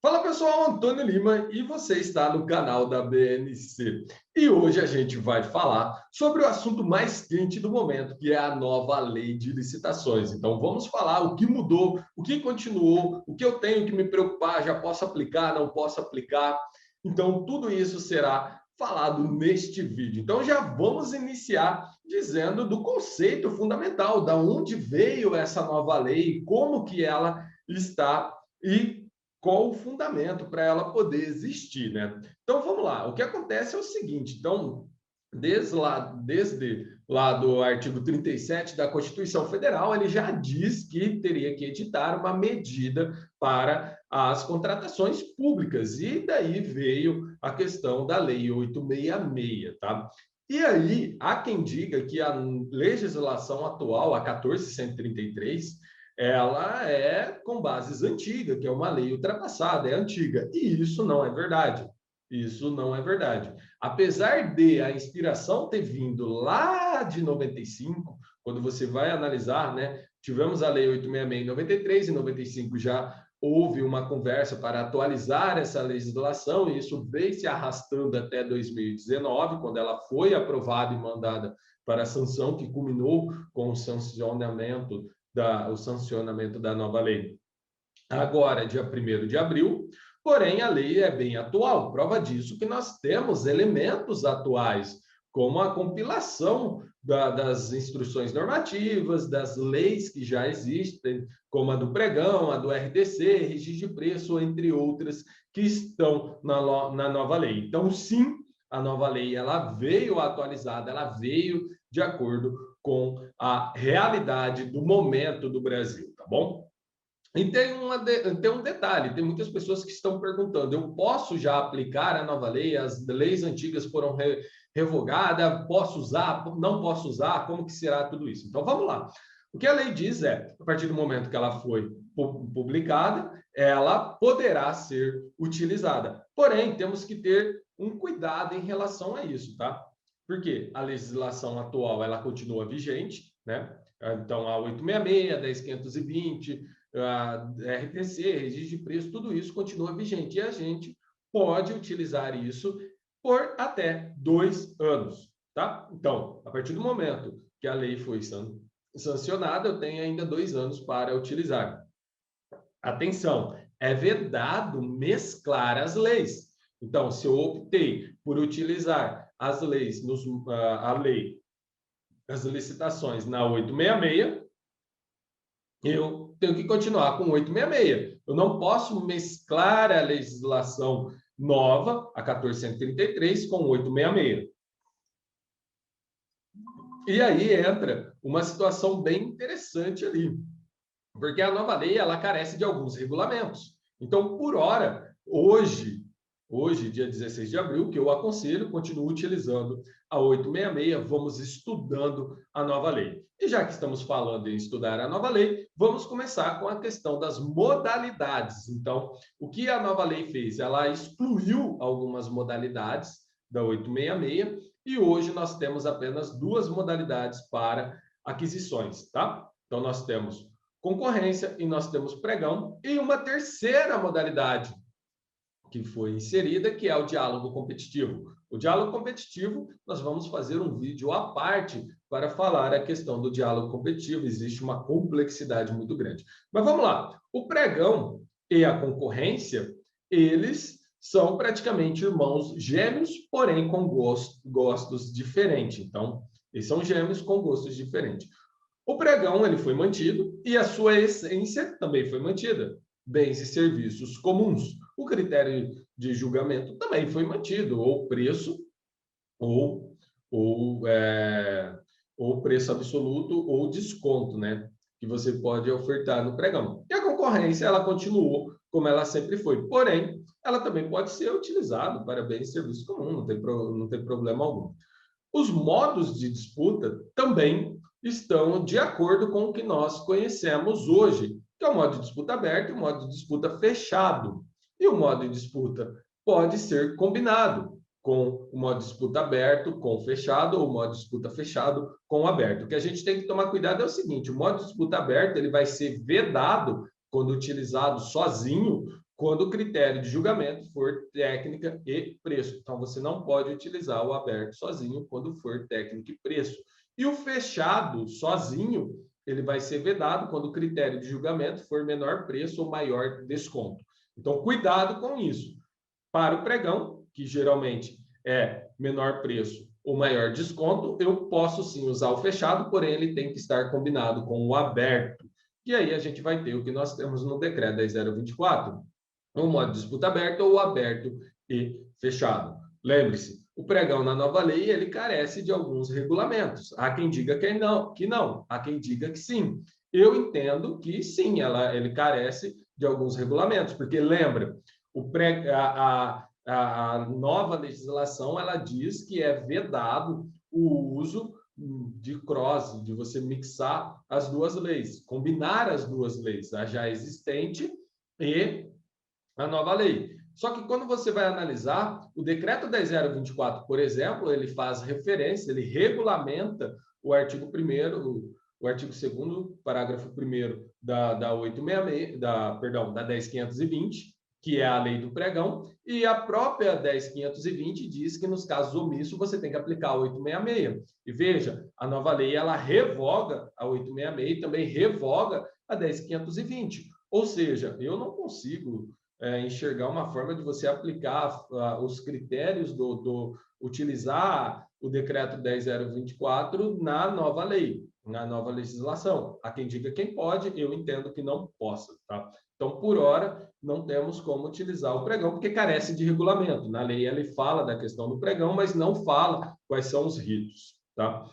Fala pessoal, Antônio Lima e você está no canal da BNC. E hoje a gente vai falar sobre o assunto mais quente do momento, que é a nova lei de licitações. Então vamos falar o que mudou, o que continuou, o que eu tenho que me preocupar, já posso aplicar, não posso aplicar. Então tudo isso será falado neste vídeo. Então já vamos iniciar dizendo do conceito fundamental, da onde veio essa nova lei, como que ela está e qual o fundamento para ela poder existir, né? Então vamos lá. O que acontece é o seguinte, então, desde lá do artigo 37 da Constituição Federal, ele já diz que teria que editar uma medida para as contratações públicas, e daí veio a questão da Lei 866, tá? E aí, há quem diga que a legislação atual, a 14.133, ela é com bases antigas, que é uma lei ultrapassada, é antiga. E isso não é verdade. Isso não é verdade. Apesar de a inspiração ter vindo lá de 95, quando você vai analisar, né? Tivemos a Lei 866 em 93, em 95 já houve uma conversa para atualizar essa legislação, e isso veio se arrastando até 2019, quando ela foi aprovada e mandada para a sanção, que culminou com o sancionamento da nova lei agora, dia 1º de abril, porém a lei é bem atual. Prova disso que nós temos elementos atuais, como a compilação das instruções normativas, das leis que já existem, como a do pregão, a do RDC, registro de preço, entre outras, que estão na nova lei. Então, sim, a nova lei ela veio atualizada, ela veio de acordo com a realidade do momento do Brasil, tá bom? E tem um detalhe, tem muitas pessoas que estão perguntando, eu posso já aplicar a nova lei, as leis antigas foram revogadas, posso usar, não posso usar, como que será tudo isso? Então vamos lá. O que a lei diz é, a partir do momento que ela foi publicada, ela poderá ser utilizada. Porém, temos que ter um cuidado em relação a isso, tá? Porque a legislação atual, ela continua vigente, né? Então, a 866, a 10.520, a RTC, registro de preço, tudo isso continua vigente. E a gente pode utilizar isso por até 2 anos, tá? Então, a partir do momento que a lei foi sancionada, eu tenho ainda 2 anos para utilizar. Atenção, é vedado mesclar as leis. Então, se eu optei por utilizar as leis, a lei, as licitações na 866, eu tenho que continuar com 866. Eu não posso mesclar a legislação nova, a 1433, com 866. E aí entra uma situação bem interessante ali, porque a nova lei ela carece de alguns regulamentos. Então, por hora, hoje, dia 16 de abril, que eu aconselho, continuo utilizando a 866, vamos estudando a nova lei. E já que estamos falando em estudar a nova lei, vamos começar com a questão das modalidades. Então, o que a nova lei fez? Ela excluiu algumas modalidades da 866 e hoje nós temos apenas 2 modalidades para aquisições, tá? Então, nós temos concorrência e nós temos pregão e uma terceira modalidade que foi inserida, que é o diálogo competitivo. O diálogo competitivo, nós vamos fazer um vídeo à parte para falar a questão do diálogo competitivo, existe uma complexidade muito grande. Mas vamos lá, o pregão e a concorrência, eles são praticamente irmãos gêmeos, porém com gostos diferentes. Então, eles são gêmeos com gostos diferentes. O pregão ele foi mantido e a sua essência também foi mantida. Bens e serviços comuns. O critério de julgamento também foi mantido, ou preço, ou, ou, é, ou preço absoluto, ou desconto, né? Que você pode ofertar no pregão. E a concorrência, ela continuou como ela sempre foi. Porém, ela também pode ser utilizada para bens e serviços comuns, não tem problema algum. Os modos de disputa também estão de acordo com o que nós conhecemos hoje, que é o modo de disputa aberto e o modo de disputa fechado. E o modo de disputa pode ser combinado. com o modo disputa aberto, com fechado, ou o modo disputa fechado com aberto. O que a gente tem que tomar cuidado é o seguinte, o modo disputa aberto ele vai ser vedado quando utilizado sozinho, quando o critério de julgamento for técnica e preço. Então, você não pode utilizar o aberto sozinho quando for técnica e preço. E o fechado sozinho, ele vai ser vedado quando o critério de julgamento for menor preço ou maior desconto. Então, cuidado com isso. Para o pregão, que geralmente é menor preço ou maior desconto, eu posso sim usar o fechado, porém ele tem que estar combinado com o aberto. E aí a gente vai ter o que nós temos no decreto 10.024, o modo de disputa aberta ou aberto e fechado. Lembre-se, o pregão na nova lei ele carece de alguns regulamentos. Há quem diga que não, há quem diga que sim. Eu entendo que sim, ele carece de alguns regulamentos, porque lembra, a nova legislação ela diz que é vedado o uso de cross, de você mixar as duas leis, combinar as duas leis, a já existente e a nova lei. Só que quando você vai analisar, o decreto 10.024, por exemplo, ele faz referência, ele regulamenta o artigo 1º, o artigo 2º, parágrafo 1º da 866, da 10.520, que é a lei do pregão, e a própria 10.520 diz que nos casos omissos você tem que aplicar a 866. E veja, a nova lei ela revoga a 866 e também revoga a 10.520. Ou seja, eu não consigo enxergar uma forma de você aplicar os critérios utilizar o decreto 10.024 na nova lei, na nova legislação. Há quem diga quem pode, eu entendo que não possa, tá? Então, por hora, não temos como utilizar o pregão, porque carece de regulamento. Na lei, ele fala da questão do pregão, mas não fala quais são os ritos, tá?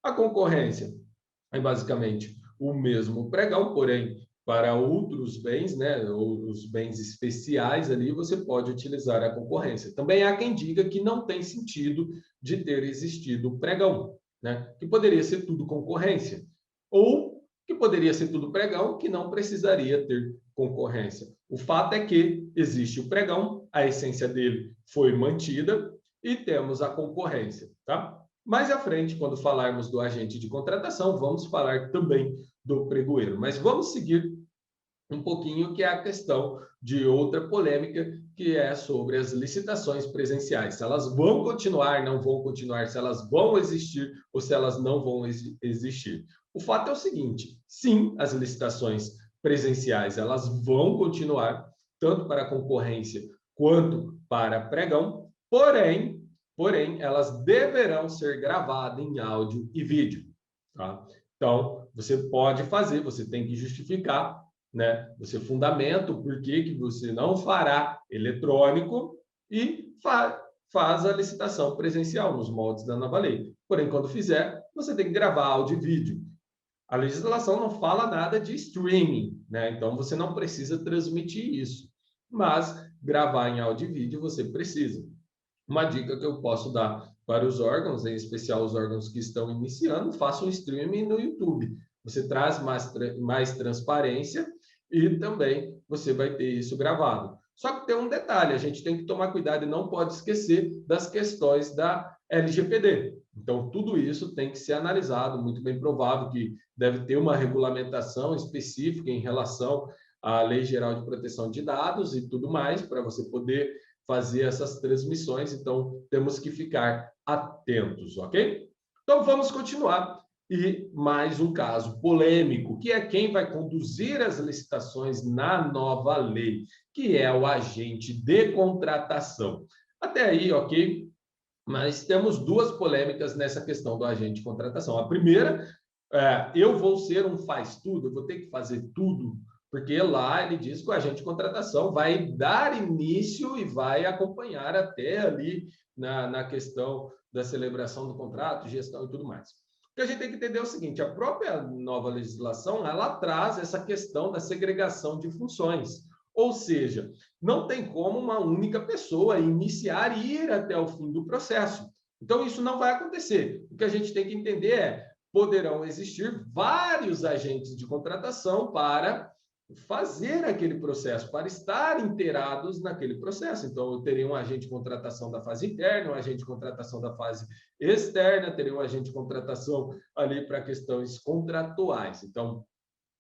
A concorrência é basicamente o mesmo pregão, porém, para outros bens, né, os bens especiais ali, você pode utilizar a concorrência. Também há quem diga que não tem sentido de ter existido o pregão, né, que poderia ser tudo concorrência, ou que poderia ser tudo pregão, que não precisaria ter concorrência. O fato é que existe o pregão, a essência dele foi mantida e temos a concorrência, tá? Mais à frente, quando falarmos do agente de contratação, vamos falar também do pregoeiro. Mas vamos seguir um pouquinho, que é a questão de outra polêmica, que é sobre as licitações presenciais. Se elas vão continuar, não vão continuar, se elas vão existir ou se elas não vão existir. O fato é o seguinte, sim, as licitações presenciais, elas vão continuar, tanto para concorrência quanto para pregão, porém, elas deverão ser gravadas em áudio e vídeo, tá? Então, você pode fazer, você tem que justificar, né? Você fundamenta o porquê que você não fará eletrônico e faz a licitação presencial nos moldes da nova lei. Porém, quando fizer, você tem que gravar áudio e vídeo. A legislação não fala nada de streaming, né? Então você não precisa transmitir isso, mas gravar em áudio e vídeo você precisa. Uma dica que eu posso dar para os órgãos, em especial os órgãos que estão iniciando, faça um streaming no YouTube. Você traz mais transparência e também você vai ter isso gravado. Só que tem um detalhe, a gente tem que tomar cuidado e não pode esquecer das questões da LGPD. Então, tudo isso tem que ser analisado, muito bem provável que deve ter uma regulamentação específica em relação à Lei Geral de Proteção de Dados e tudo mais, para você poder fazer essas transmissões, então temos que ficar atentos, ok? Então vamos continuar. E mais um caso polêmico, que é quem vai conduzir as licitações na nova lei, que é o agente de contratação. Até aí, ok? Mas temos duas polêmicas nessa questão do agente de contratação. A primeira, eu vou ser um faz-tudo, eu vou ter que fazer tudo, porque lá ele diz que o agente de contratação vai dar início e vai acompanhar até ali na questão da celebração do contrato, gestão e tudo mais. O que a gente tem que entender é o seguinte, a própria nova legislação, ela traz essa questão da segregação de funções, ou seja, não tem como uma única pessoa iniciar e ir até o fim do processo. Então, isso não vai acontecer. O que a gente tem que entender é, poderão existir vários agentes de contratação para fazer aquele processo, para estar inteirados naquele processo. Então, eu teria um agente de contratação da fase interna, um agente de contratação da fase externa, teria um agente de contratação ali para questões contratuais. Então,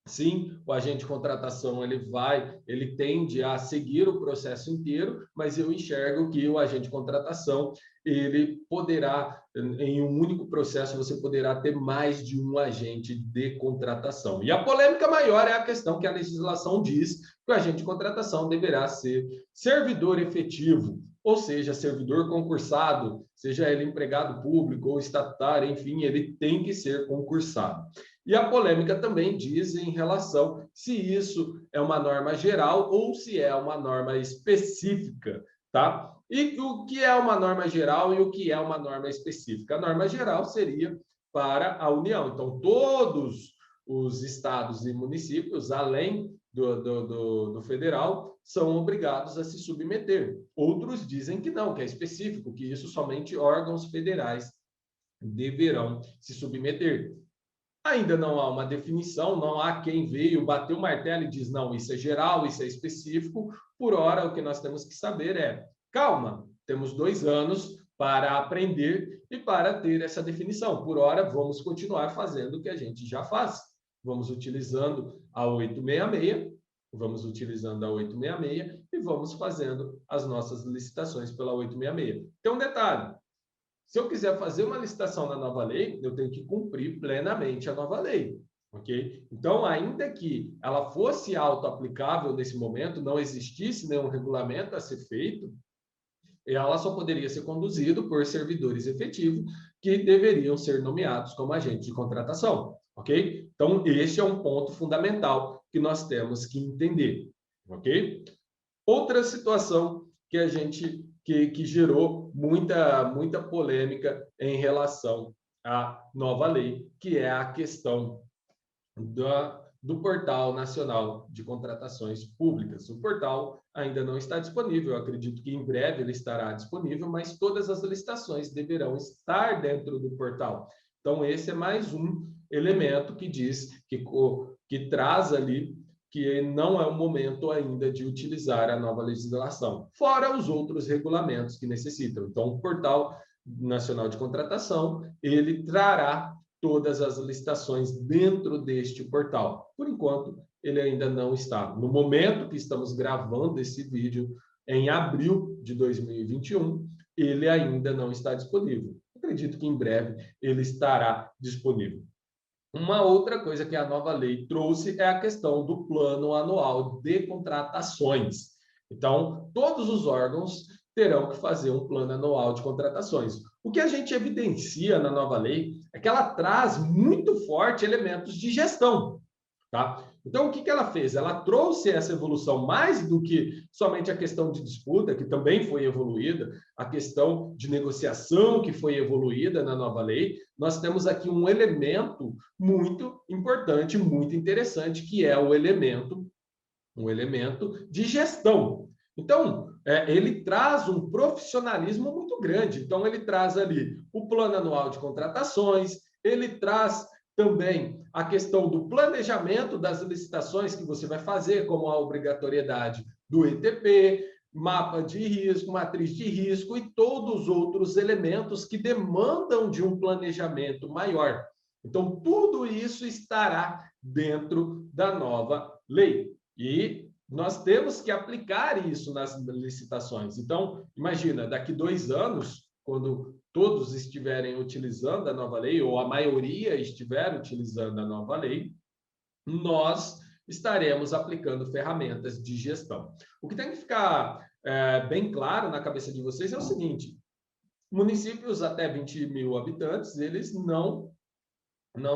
sim, o agente de contratação ele tende a seguir o processo inteiro, mas eu enxergo que o agente de contratação ele poderá, em um único processo, você poderá ter mais de um agente de contratação. E a polêmica maior é a questão que a legislação diz que o agente de contratação deverá ser servidor efetivo, ou seja, servidor concursado, seja ele empregado público ou estatutário, enfim, ele tem que ser concursado. E a polêmica também diz em relação se isso é uma norma geral ou se é uma norma específica, tá? E o que é uma norma geral e o que é uma norma específica? A norma geral seria para a União. Então, todos os estados e municípios, além do federal, são obrigados a se submeter. Outros dizem que não, que é específico, que isso somente órgãos federais deverão se submeter. Ainda não há uma definição, não há quem veio bater o martelo e diz, não, isso é geral, isso é específico. Por hora, o que nós temos que saber é, calma, temos 2 anos para aprender e para ter essa definição. Por hora, vamos continuar fazendo o que a gente já faz. Vamos utilizando a 866, e vamos fazendo as nossas licitações pela 866. Tem um detalhe, se eu quiser fazer uma licitação na nova lei, eu tenho que cumprir plenamente a nova lei, ok? Então, ainda que ela fosse auto-aplicável nesse momento, não existisse nenhum regulamento a ser feito, ela só poderia ser conduzida por servidores efetivos que deveriam ser nomeados como agentes de contratação, ok? Então, este é um ponto fundamental que nós temos que entender, ok? Outra situação que a gente que gerou muita polêmica em relação à nova lei, que é a questão do Portal Nacional de Contratações Públicas. O portal ainda não está disponível, eu acredito que em breve ele estará disponível, mas todas as licitações deverão estar dentro do portal. Então, esse é mais um elemento que diz que traz ali que não é o momento ainda de utilizar a nova legislação, fora os outros regulamentos que necessitam. Então, o Portal Nacional de Contratação, ele trará todas as licitações dentro deste portal. Por enquanto, ele ainda não está. No momento que estamos gravando esse vídeo, em abril de 2021, ele ainda não está disponível. Acredito que em breve ele estará disponível. Uma outra coisa que a nova lei trouxe é a questão do plano anual de contratações. Então, todos os órgãos terão que fazer um plano anual de contratações. O que a gente evidencia na nova lei é que ela traz muito forte elementos de gestão, tá? Então, o que ela fez? Ela trouxe essa evolução mais do que somente a questão de disputa, que também foi evoluída, a questão de negociação, que foi evoluída na nova lei. Nós temos aqui um elemento muito importante, muito interessante, que é um elemento de gestão. Então, ele traz um profissionalismo muito grande. Então, ele traz ali o plano anual de contratações, ele traz também a questão do planejamento das licitações que você vai fazer, como a obrigatoriedade do ETP, mapa de risco, matriz de risco e todos os outros elementos que demandam de um planejamento maior. Então, tudo isso estará dentro da nova lei. E nós temos que aplicar isso nas licitações. Então, imagina, daqui 2 anos, quando todos estiverem utilizando a nova lei, ou a maioria estiver utilizando a nova lei, nós estaremos aplicando ferramentas de gestão. O que tem que ficar bem claro na cabeça de vocês é o seguinte: municípios até 20 mil habitantes, eles não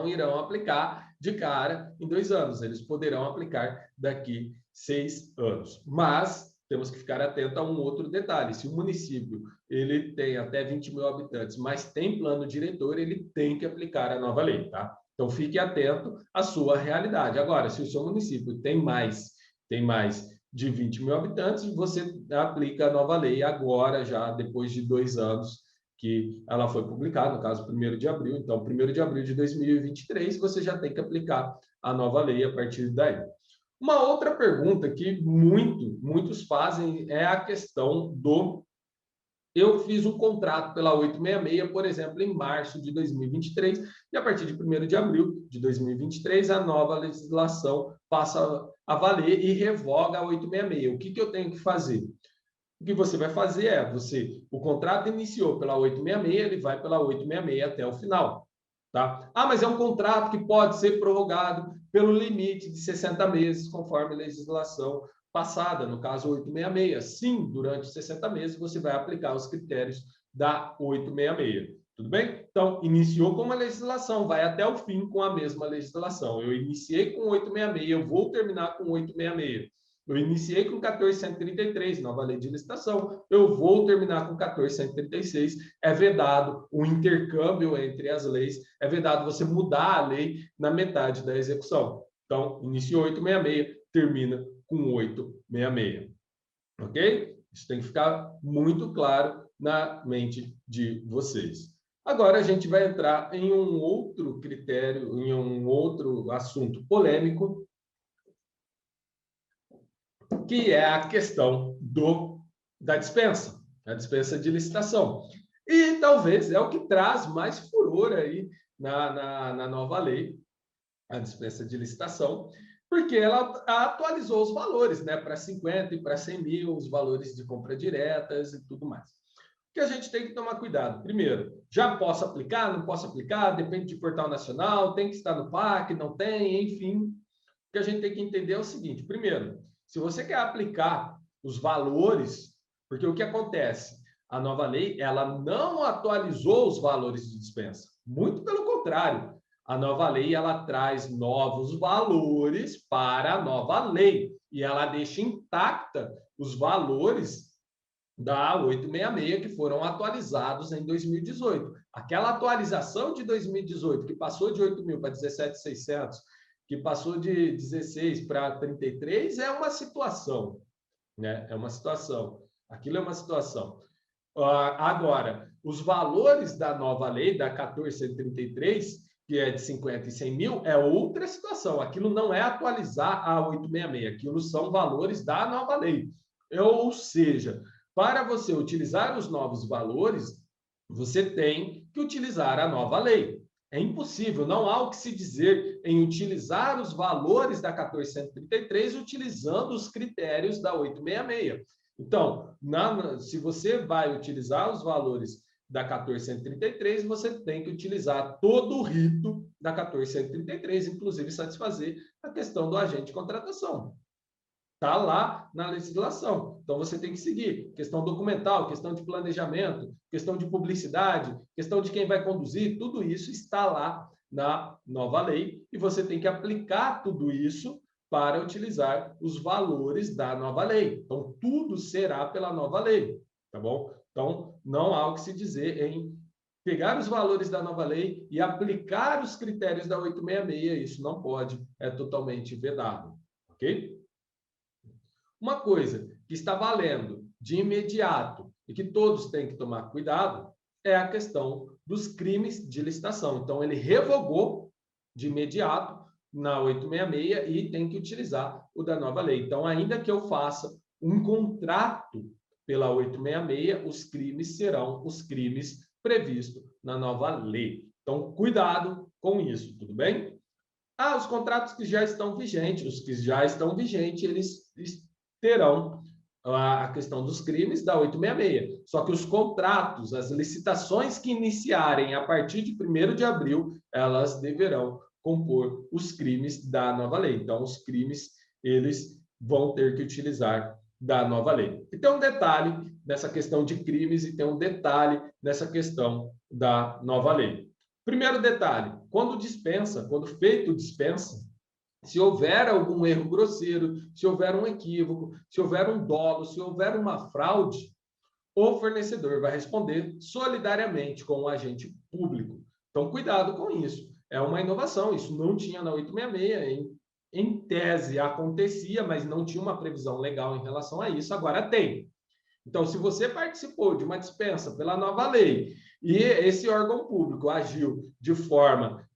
irão aplicar de cara em 2 anos, eles poderão aplicar daqui 6 anos. Mas temos que ficar atento a um outro detalhe: se o município ele tem até 20 mil habitantes, mas tem plano diretor, ele tem que aplicar a nova lei, tá? Então fique atento à sua realidade. Agora, se o seu município tem mais de 20 mil habitantes, você aplica a nova lei agora, já depois de 2 anos que ela foi publicada, no caso, 1º de abril. Então, 1º de abril de 2023, você já tem que aplicar a nova lei a partir daí. Uma outra pergunta que muitos fazem é a questão do... Eu fiz um contrato pela 866, por exemplo, em março de 2023, e a partir de 1º de abril de 2023, a nova legislação passa a valer e revoga a 866. O que eu tenho que fazer? O que você vai fazer é, o contrato iniciou pela 866, ele vai pela 866 até o final. Tá? Ah, mas é um contrato que pode ser prorrogado pelo limite de 60 meses, conforme a legislação passada, no caso 866. Sim, durante 60 meses você vai aplicar os critérios da 866. Tudo bem? Então, iniciou com uma legislação, vai até o fim com a mesma legislação. Eu iniciei com 866, eu vou terminar com 866. Eu iniciei com 14.133, nova lei de licitação. Eu vou terminar com 14.136. É vedado o intercâmbio entre as leis. É vedado você mudar a lei na metade da execução. Então, iniciou 866, termina com 866. Ok? Isso tem que ficar muito claro na mente de vocês. Agora a gente vai entrar em um outro critério, em um outro assunto polêmico, que é a questão da dispensa, a dispensa de licitação. E talvez é o que traz mais furor aí na nova lei, a dispensa de licitação, porque ela atualizou os valores, né, para 50 e para 100 mil, os valores de compra diretas e tudo mais. O que a gente tem que tomar cuidado? Primeiro, já posso aplicar, não posso aplicar, depende de portal nacional, tem que estar no PAC, não tem, enfim. O que a gente tem que entender é o seguinte: primeiro, se você quer aplicar os valores, porque o que acontece? A nova lei, ela não atualizou os valores de dispensa. Muito pelo contrário. A nova lei, ela traz novos valores para a nova lei. E ela deixa intacta os valores da 866 que foram atualizados em 2018. Aquela atualização de 2018, que passou de 8 mil para 17.600, que passou de 16 para 33, é uma situação, né? É uma situação. Aquilo é uma situação. Agora, os valores da nova lei, da 1433, que é de 50 e 100 mil, é outra situação. Aquilo não é atualizar a 866, aquilo são valores da nova lei. Ou seja, para você utilizar os novos valores, você tem que utilizar a nova lei. É impossível, não há o que se dizer em utilizar os valores da 1433 utilizando os critérios da 866. Então, se você vai utilizar os valores da 1433, você tem que utilizar todo o rito da 1433, inclusive satisfazer a questão do agente de contratação. Está lá na legislação. Então, você tem que seguir. Questão documental, questão de planejamento, questão de publicidade, questão de quem vai conduzir, tudo isso está lá na nova lei e você tem que aplicar tudo isso para utilizar os valores da nova lei. Então, tudo será pela nova lei, tá bom? Então, não há o que se dizer em pegar os valores da nova lei e aplicar os critérios da 866. Isso não pode, é totalmente vedado, ok? Uma coisa que está valendo de imediato e que todos têm que tomar cuidado é a questão dos crimes de licitação. Então, ele revogou de imediato na 866 e tem que utilizar o da nova lei. Então, ainda que eu faça um contrato pela 866, os crimes serão os crimes previstos na nova lei. Então, cuidado com isso, tudo bem? Os contratos que já estão vigentes, os que já estão vigentes, eles terão a questão dos crimes da 866. Só que os contratos, as licitações que iniciarem a partir de 1º de abril, elas deverão compor os crimes da nova lei. Então, os crimes, eles vão ter que utilizar da nova lei. E tem um detalhe nessa questão de crimes e tem um detalhe nessa questão da nova lei. Primeiro detalhe, quando feito dispensa, se houver algum erro grosseiro, se houver um equívoco, se houver um dolo, se houver uma fraude, o fornecedor vai responder solidariamente com o agente público. Então, cuidado com isso. É uma inovação, isso não tinha na 866, em tese acontecia, mas não tinha uma previsão legal em relação a isso, agora tem. Então, se você participou de uma dispensa pela nova lei e esse órgão público agiu de forma...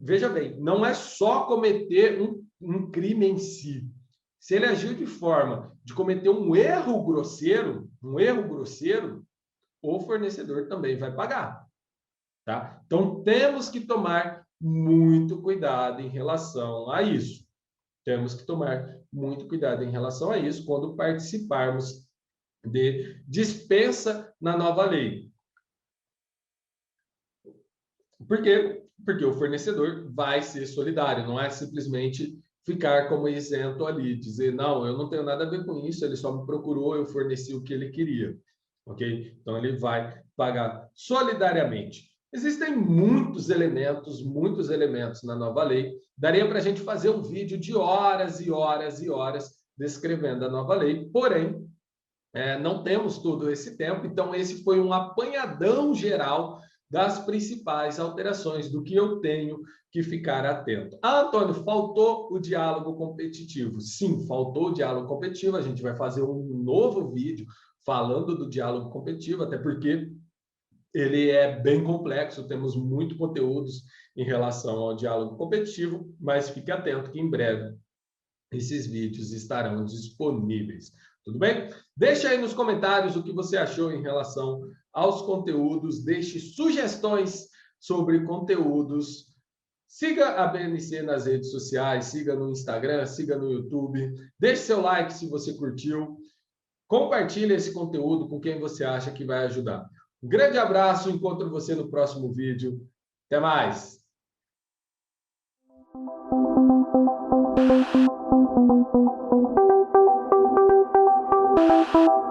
Veja bem, não é só cometer um crime em si. Se ele agiu de forma de cometer um erro grosseiro, o fornecedor também vai pagar, tá? Então, temos que tomar muito cuidado em relação a isso. Temos que tomar muito cuidado em relação a isso quando participarmos de dispensa na nova lei. Por quê? Porque o fornecedor vai ser solidário, não é simplesmente ficar como isento ali, dizer, não, eu não tenho nada a ver com isso, ele só me procurou, eu forneci o que ele queria, ok? Então, ele vai pagar solidariamente. Existem muitos elementos na nova lei. Daria para a gente fazer um vídeo de horas e horas e horas descrevendo a nova lei, porém, não temos todo esse tempo, então esse foi um apanhadão geral das principais alterações, do que eu tenho que ficar atento. Ah, Antônio, faltou o diálogo competitivo. Sim, faltou o diálogo competitivo. A gente vai fazer um novo vídeo falando do diálogo competitivo, até porque ele é bem complexo, temos muito conteúdos em relação ao diálogo competitivo, mas fique atento que em breve esses vídeos estarão disponíveis. Tudo bem? Deixa aí nos comentários o que você achou em relação aos conteúdos, deixe sugestões sobre conteúdos. Siga a BNC nas redes sociais, siga no Instagram, siga no YouTube. Deixe seu like se você curtiu. Compartilhe esse conteúdo com quem você acha que vai ajudar. Um grande abraço, encontro você no próximo vídeo. Até mais! Thank you.